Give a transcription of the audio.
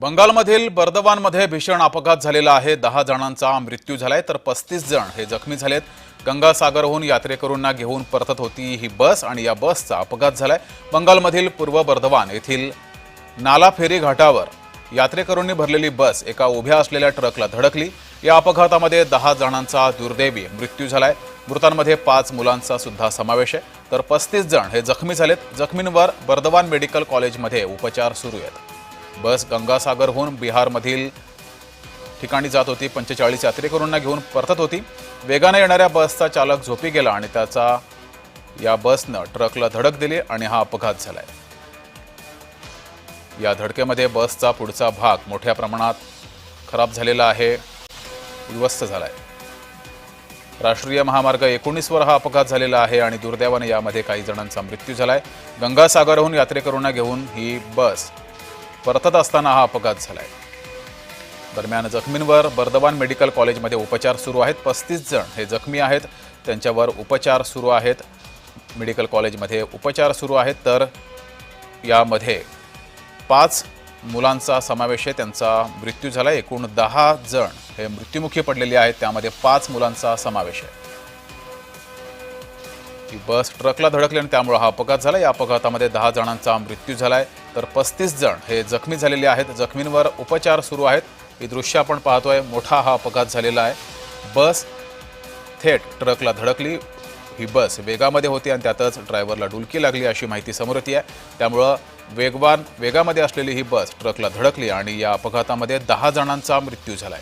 बंगालमधील बर्दवानमध्ये भीषण अपघात झालेला आहे। 10 जणांचा मृत्यू झालाय तर 35 जण हे जखमी झालेत। गंगासागरहून यात्रेकरूंना घेऊन परतत होती ही बस आणि या बसचा अपघात झालाय। बंगालमधील पूर्व बर्दवान येथील नालाफेरी घाटावर यात्रेकरूंनी भरलेली बस एका उभ्या असलेल्या ट्रकला धडकली। या अपघातामध्ये 10 जणांचा दुर्दैवी मृत्यू झालाय। मृतांमध्ये 5 मुलांचा सुद्धा समावेश आहे तर 35 जण हे जखमी झालेत। जखमींवर बर्दवान मेडिकल कॉलेजमध्ये उपचार सुरू आहेत। बस गंगासागरहून बिहारमधील ठिकाणी जात होती। 45 यात्रेकरूंना घेऊन परतत होती। वेगाने येणाऱ्या बसचा चालक झोपी गेला आणि त्याचा या बसनं ट्रकला धडक दिली आणि हा अपघात झालाय। या धडकेमध्ये बसचा पुढचा भाग मोठ्या प्रमाणात खराब झालेला आहे, उद्ध्वस्त झालाय। राष्ट्रीय महामार्ग 19 वर हा अपघात झालेला आहे आणि दुर्दैवाने यामध्ये काही जणांचा मृत्यू झालाय। गंगासागरहून यात्रेकरूंना घेऊन ही बस परतत असताना हा अपघात झालाय। दरम्यान जखमींवर बर्दवान मेडिकल कॉलेजमध्ये उपचार सुरू आहेत। 35 जण हे जखमी आहेत, त्यांच्यावर उपचार सुरू आहेत। मेडिकल कॉलेजमध्ये उपचार सुरू आहेत तर यामध्ये 5 मुलांचा समावेश आहे, त्यांचा मृत्यू झाला। एकूण 10 जण हे मृत्युमुखी पडलेले आहेत, त्यामध्ये 5 मुलांचा समावेश आहे। ही बस ट्रकला धडकली आणि त्यामुळे हा अपघात झाला। या अपघातामध्ये 10 जणांचा मृत्यू झालाय तर 35 जण हे जखमी झालेले आहेत। जखमींवर उपचार सुरू आहेत। ही दृश्य आपण पाहतोय, मोठा हा अपघात झालेला आहे। बस थेट ट्रकला धडकली। ही बस वेगामध्ये होती आणि त्यातच ड्रायव्हरला डुलकी लागली अशी माहिती समोर येते आहे। त्यामुळे वेगामध्ये असलेली ही बस ट्रकला धडकली आणि या अपघातामध्ये 10 जणांचा मृत्यू झालाय।